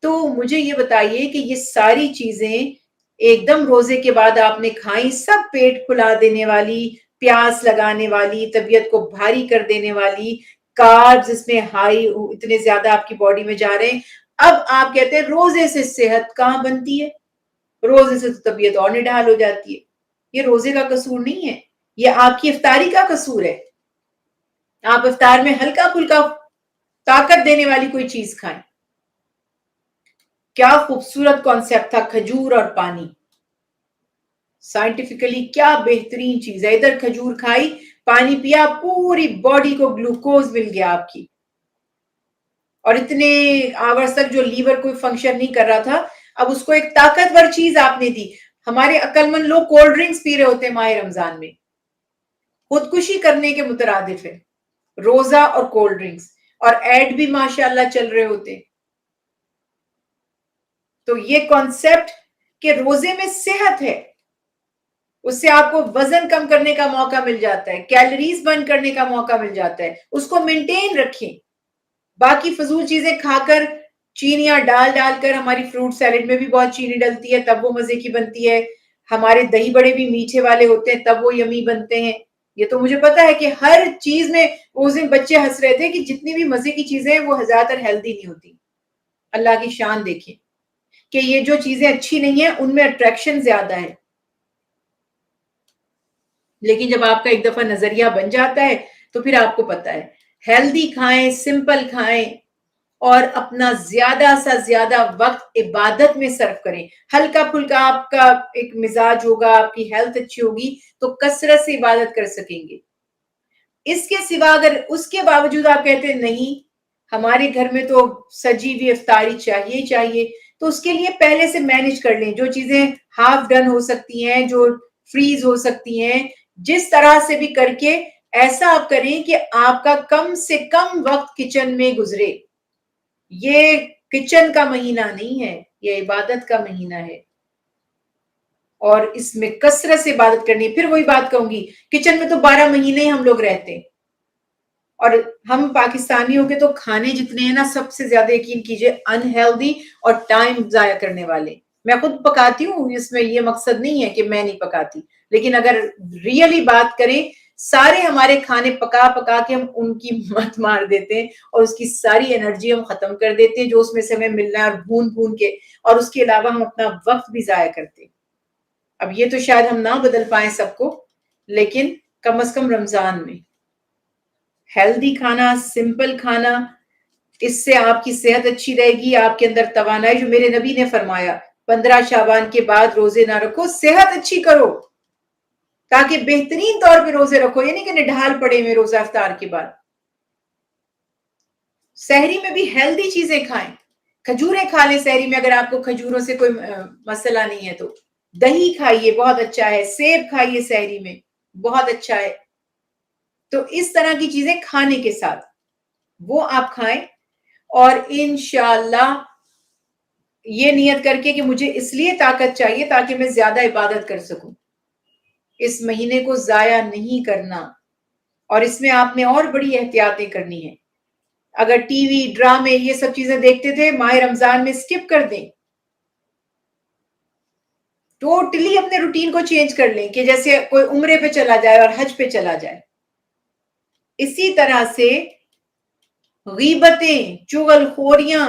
تو مجھے یہ بتائیے کہ یہ ساری چیزیں ایک دم روزے کے بعد آپ نے کھائیں، سب پیٹ پھلا دینے والی، پیاس لگانے والی، طبیعت کو بھاری کر دینے والی، کاربز اس میں ہائی اتنے زیادہ آپ کی باڈی میں جا رہے ہیں، اب آپ کہتے ہیں روزے سے صحت کہاں بنتی ہے؟ روزے سے تو طبیعت اور نڈھال ہو جاتی ہے۔ یہ روزے کا قصور نہیں ہے، یہ آپ کی افطاری کا قصور ہے۔ آپ افطار میں ہلکا پھلکا طاقت دینے والی کوئی چیز کھائیں۔ کیا خوبصورت کانسیپٹ تھا کھجور اور پانی، سائنٹیفکلی کیا بہترین چیز ہے۔ ادھر کھجور کھائی، پانی پیا، پوری باڈی کو گلوکوز مل گیا آپ کی، اور اتنے آورز تک جو لیور کوئی فنکشن نہیں کر رہا تھا، اب اس کو ایک طاقتور چیز آپ نے دی۔ ہمارے عقل مند لوگ کولڈ ڈرنکس پی رہے ہوتے ہیں ماہ رمضان میں، خودکشی کرنے کے مترادف ہے روزہ اور کولڈ ڈرنکس، اور ایڈ بھی ماشاءاللہ چل رہے ہوتے۔ تو یہ کانسیپٹ کہ روزے میں صحت ہے، اس سے آپ کو وزن کم کرنے کا موقع مل جاتا ہے، کیلوریز برن کرنے کا موقع مل جاتا ہے، اس کو مینٹین رکھیں۔ باقی فضول چیزیں کھا کر، چینیاں ڈال کر، ہماری فروٹ سیلڈ میں بھی بہت چینی ڈلتی ہے تب وہ مزے کی بنتی ہے، ہمارے دہی بڑے بھی میٹھے والے ہوتے ہیں تب وہ یمی بنتے ہیں۔ یہ تو مجھے پتا ہے کہ ہر چیز میں، اس دن بچے ہنس رہے تھے کہ جتنی بھی مزے کی چیزیں ہیں وہ زیادہ تر ہیلدی نہیں ہوتی۔ اللہ کی شان دیکھیں کہ یہ جو چیزیں اچھی نہیں ہیں ان میں اٹریکشن زیادہ ہے، لیکن جب آپ کا ایک دفعہ نظریہ بن جاتا ہے تو پھر آپ کو پتا ہے ہیلدی کھائیں، سمپل کھائیں، اور اپنا زیادہ سے زیادہ وقت عبادت میں صرف کریں۔ ہلکا پھلکا آپ کا ایک مزاج ہوگا، آپ کی ہیلتھ اچھی ہوگی تو کثرت سے عبادت کر سکیں گے۔ اس کے سوا اگر اس کے باوجود آپ کہتے ہیں نہیں ہمارے گھر میں تو سجی ہوئی افطاری چاہیے چاہیے، تو اس کے لیے پہلے سے مینج کر لیں، جو چیزیں ہاف ڈن ہو سکتی ہیں، جو فریز ہو سکتی ہیں، جس طرح سے بھی کر کے ایسا آپ کریں کہ آپ کا کم سے کم وقت کچن میں گزرے۔ یہ کچن کا مہینہ نہیں ہے، یہ عبادت کا مہینہ ہے، اور اس میں کثرت سے عبادت کرنی ہے۔ پھر وہی بات کہوں گی، کچن میں تو 12 مہینے ہم لوگ رہتے ہیں، اور ہم پاکستانیوں کے تو کھانے جتنے ہیں نا، سب سے زیادہ یقین کیجئے انہیلدی اور ٹائم ضائع کرنے والے۔ میں خود پکاتی ہوں، اس میں یہ مقصد نہیں ہے کہ میں نہیں پکاتی، لیکن اگر ریئلی بات کریں، سارے ہمارے کھانے پکا کے ہم ان کی مت مار دیتے ہیں، اور اس کی ساری انرجی ہم ختم کر دیتے ہیں جو اس میں سے ہمیں ملنا ہے، اور بھون کے، اور اس کے علاوہ ہم اپنا وقت بھی ضائع کرتے ہیں۔ اب یہ تو شاید ہم نہ بدل پائیں سب کو، لیکن کم از کم رمضان میں ہیلدی کھانا، سمپل کھانا، اس سے آپ کی صحت اچھی رہے گی، آپ کے اندر توانائی، جو میرے نبی نے فرمایا 15 شعبان کے بعد روزے نہ رکھو، صحت اچھی کرو تاکہ بہترین طور پہ روزے رکھو، یعنی کہ نڈھال پڑے ہوئے روزہ افطار کے بعد۔ سحری میں بھی ہیلدی چیزیں کھائیں، کھجوریں کھا لیں سحری میں اگر آپ کو کھجوروں سے کوئی مسئلہ نہیں ہے تو، دہی کھائیے بہت اچھا ہے، سیب کھائیے سحری میں بہت اچھا ہے۔ تو اس طرح کی چیزیں کھانے کے ساتھ وہ آپ کھائیں، اور انشاءاللہ یہ نیت کر کے کہ مجھے اس لیے طاقت چاہیے تاکہ میں زیادہ عبادت کر سکوں، اس مہینے کو ضائع نہیں کرنا، اور اس میں آپ نے اور بڑی احتیاطیں کرنی ہیں۔ اگر ٹی وی، ڈرامے، یہ سب چیزیں دیکھتے تھے، ماہ رمضان میں سکپ کر دیں، ٹوٹلی اپنے روٹین کو چینج کر لیں کہ جیسے کوئی عمرے پہ چلا جائے اور حج پہ چلا جائے۔ اسی طرح سے غیبتیں، چغل خوریاں،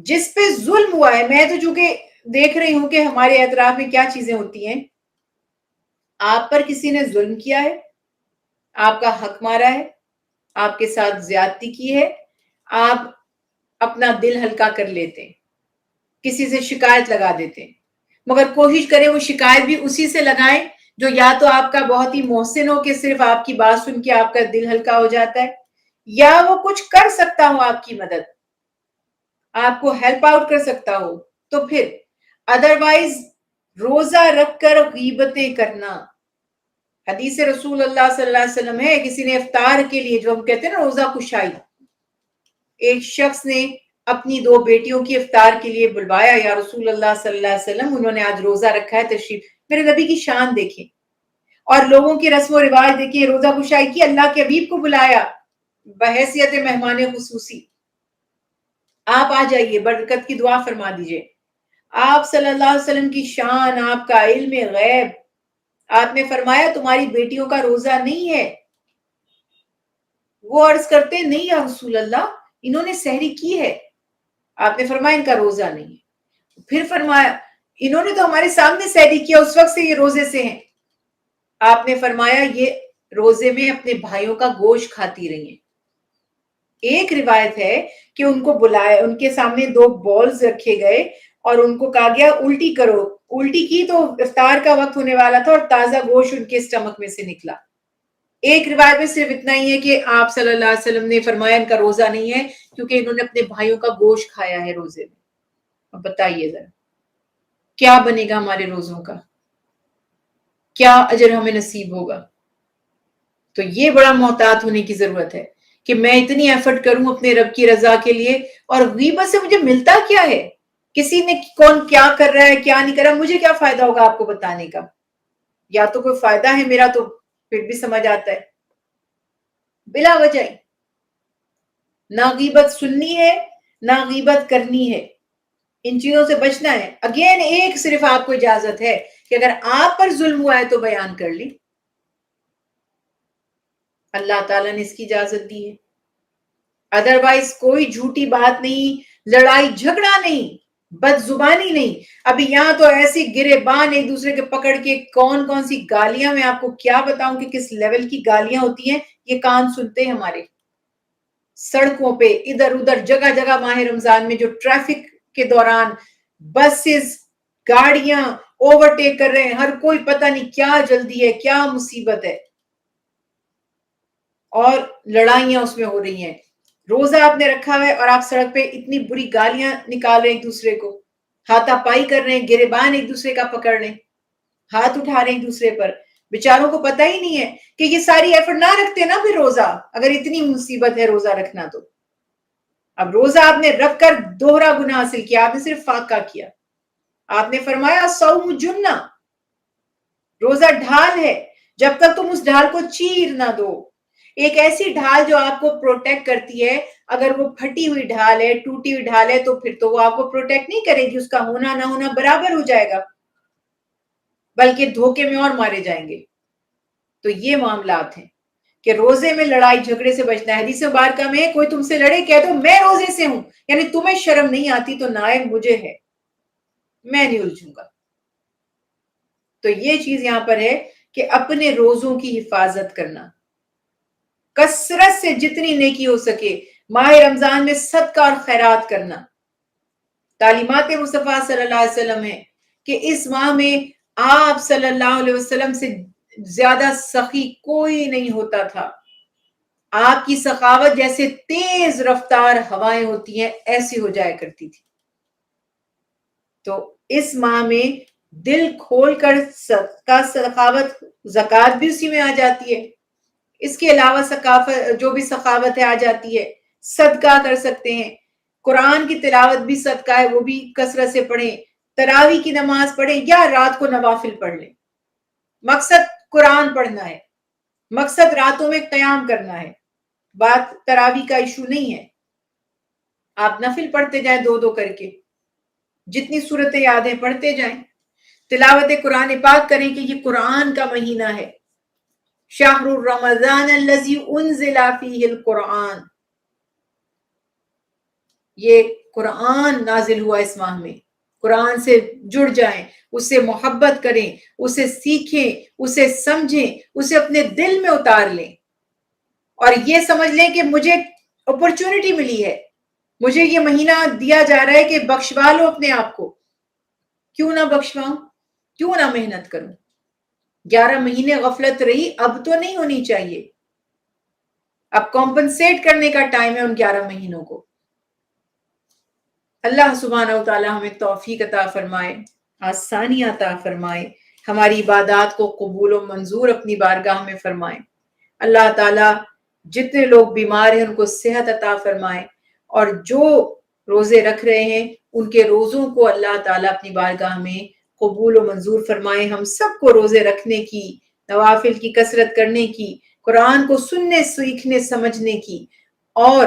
جس پہ ظلم ہوا ہے، میں تو چونکہ دیکھ رہی ہوں کہ ہمارے اطراف میں کیا چیزیں ہوتی ہیں، آپ پر کسی نے ظلم کیا ہے، آپ کا حق مارا ہے، آپ کے ساتھ زیادتی کی ہے، آپ اپنا دل ہلکا کر لیتے ہیں، کسی سے شکایت لگا دیتے ہیں، مگر کوشش کریں وہ شکایت بھی اسی سے لگائیں جو یا تو آپ کا بہت ہی محسن ہو کہ صرف آپ کی بات سن کے آپ کا دل ہلکا ہو جاتا ہے، یا وہ کچھ کر سکتا ہو آپ کی مدد، آپ کو ہیلپ آؤٹ کر سکتا ہو، تو پھر ادروائز روزہ رکھ کر غیبتیں کرنا۔ حدیث رسول اللہ صلی اللہ علیہ وسلم ہے، کسی نے افطار کے لیے، جو ہم کہتے ہیں نا روزہ کشائی، ایک شخص نے اپنی 2 بیٹیوں کی افطار کے لیے بلوایا، یا رسول اللہ صلی اللہ علیہ وسلم انہوں نے آج روزہ رکھا ہے، تشریف۔ میرے نبی کی شان دیکھیں، اور لوگوں کی رسم و رواج دیکھیں، روزہ کشائی کی، اللہ کے حبیب کو بلایا بحیثیت مہمان خصوصی۔ آپ آ جائیے، برکت کی دعا فرما دیجئے. آپ صلی اللہ علیہ وسلم کی شان، آپ کا علم غیب، آپ نے فرمایا تمہاری بیٹیوں کا روزہ نہیں ہے. وہ عرض کرتے نہیں یا رسول اللہ، انہوں نے سحری کی ہے. آپ نے فرمایا ان کا روزہ نہیں ہے. پھر فرمایا انہوں نے تو ہمارے سامنے سحری کیا، اس وقت سے یہ روزے سے ہیں. آپ نے فرمایا یہ روزے میں اپنے بھائیوں کا گوشت کھاتی رہی ہیں. ایک روایت ہے کہ ان کو بلایا، ان کے سامنے 2 بولز رکھے گئے اور ان کو کہا گیا الٹی کرو. الٹی کی تو افطار کا وقت ہونے والا تھا اور تازہ گوشت ان کے اسٹمک میں سے نکلا. ایک روایت میں صرف اتنا ہی ہے کہ آپ صلی اللہ علیہ وسلم نے فرمایا ان کا روزہ نہیں ہے کیونکہ انہوں نے اپنے بھائیوں کا گوشت کھایا ہے روزے میں. اب بتائیے ذرا کیا بنے گا ہمارے روزوں کا، کیا اجر ہمیں نصیب ہوگا. تو یہ بڑا محتاط ہونے کی ضرورت ہے کہ میں اتنی ایفرٹ کروں اپنے رب کی رضا کے لیے، اور غیبت سے مجھے ملتا کیا ہے؟ کسی نے کون کیا کر رہا ہے کیا نہیں کر رہا، مجھے کیا فائدہ ہوگا آپ کو بتانے کا؟ یا تو کوئی فائدہ ہے میرا تو پھر بھی سمجھ آتا ہے. بلا وجہ نہ غیبت سننی ہے نہ غیبت کرنی ہے، ان چیزوں سے بچنا ہے. اگین ایک صرف آپ کو اجازت ہے کہ اگر آپ پر ظلم ہوا ہے تو بیان کر لی. اللہ تعالیٰ نے اس کی اجازت دی ہے. ادروائز کوئی جھوٹی بات نہیں، لڑائی جھگڑا نہیں، بد زبانی نہیں. ابھی یہاں تو ایسی گریبان ایک دوسرے کے پکڑ کے کون کون سی گالیاں، میں آپ کو کیا بتاؤں کہ کس لیول کی گالیاں ہوتی ہیں. یہ کان سنتے ہیں ہمارے. سڑکوں پہ ادھر ادھر جگہ جگہ ماہ رمضان میں جو ٹریفک کے دوران بسز گاڑیاں اوورٹیک کر رہے ہیں، ہر کوئی پتہ نہیں کیا جلدی ہے کیا مصیبت ہے، اور لڑائیاں اس میں ہو رہی ہیں. روزہ آپ نے رکھا ہے اور آپ سڑک پہ اتنی بری گالیاں نکال رہے ہیں ایک دوسرے کو، ہاتھا پائی کر رہے ہیں، گریبان ایک دوسرے کا پکڑ رہے ہیں، ہاتھ اٹھا رہے ہیں ایک دوسرے پر. بیچاروں کو پتہ ہی نہیں ہے کہ یہ ساری ایفرٹ نہ رکھتے نا پھر روزہ، اگر اتنی مصیبت ہے روزہ رکھنا تو. اب روزہ آپ نے رکھ کر دوہرا گناہ حاصل کیا، آپ نے صرف فاقہ کیا. آپ نے فرمایا صوم جنہ، روزہ ڈھال ہے، جب تک تم اس ڈھال کو چیر نہ دو. ایک ایسی ڈھال جو آپ کو پروٹیکٹ کرتی ہے، اگر وہ پھٹی ہوئی ڈھال ہے، ٹوٹی ہوئی ڈھال ہے، تو پھر تو وہ آپ کو پروٹیکٹ نہیں کرے گی، اس کا ہونا نہ ہونا برابر ہو جائے گا، بلکہ دھوکے میں اور مارے جائیں گے. تو یہ معاملات ہیں کہ روزے میں لڑائی جھگڑے سے بچنا ہے. حدیث مبارکہ میں کوئی تم سے لڑے کہہ دو میں روزے سے ہوں، یعنی تمہیں شرم نہیں آتی تو نائب مجھے ہے، میں نہیں الجھوں گا. تو یہ چیز یہاں پر ہے کہ اپنے روزوں کی حفاظت کرنا، کثرت سے جتنی نیکی ہو سکے ماہ رمضان میں صدقہ اور خیرات کرنا. تعلیمات مصطفیٰ صلی اللہ علیہ وسلم ہے کہ اس ماہ میں آپ صلی اللہ علیہ وسلم سے زیادہ سخی کوئی نہیں ہوتا تھا. آپ کی سخاوت جیسے تیز رفتار ہوائیں ہوتی ہیں ایسی ہو جایا کرتی تھی. تو اس ماہ میں دل کھول کر سخاوت، زکوٰۃ بھی اسی میں آ جاتی ہے. اس کے علاوہ ثقافت جو بھی سخاوت ہے آ جاتی ہے. صدقہ کر سکتے ہیں، قرآن کی تلاوت بھی صدقہ ہے، وہ بھی کثرت سے پڑھیں. تراویح کی نماز پڑھیں یا رات کو نوافل پڑھ لیں. مقصد قرآن پڑھنا ہے، مقصد راتوں میں قیام کرنا ہے. بات تراویح کا ایشو نہیں ہے، آپ نفل پڑھتے جائیں 2 کر کے، جتنی صورتیں یاد ہیں پڑھتے جائیں. تلاوت قرآن پاک کریں کہ یہ قرآن کا مہینہ ہے. شہر رمضان الذی انزل فیہ القرآن، یہ قرآن نازل ہوا اس ماہ میں. قرآن سے جڑ جائیں، اس سے محبت کریں، اسے سیکھیں، اسے سمجھیں، اسے اپنے دل میں اتار لیں، اور یہ سمجھ لیں کہ مجھے اپرچونٹی ملی ہے، مجھے یہ مہینہ دیا جا رہا ہے کہ بخشوا لو اپنے آپ کو. کیوں نہ بخشواؤں، کیوں نہ محنت کروں. 11 مہینے غفلت رہی، اب تو نہیں ہونی چاہیے. اب کمپنسیٹ کرنے کا ٹائم ہے ان 11 مہینوں کو. اللہ سبحانہ و تعالی ہمیں توفیق عطا فرمائے، آسانی عطا فرمائے، ہماری عبادات کو قبول و منظور اپنی بارگاہ میں فرمائے. اللہ تعالی جتنے لوگ بیمار ہیں ان کو صحت عطا فرمائے، اور جو روزے رکھ رہے ہیں ان کے روزوں کو اللہ تعالی اپنی بارگاہ میں قبول و منظور فرمائے. ہم سب کو روزے رکھنے کی، نوافل کی کثرت کرنے کی، قرآن کو سننے سیکھنے سمجھنے کی، اور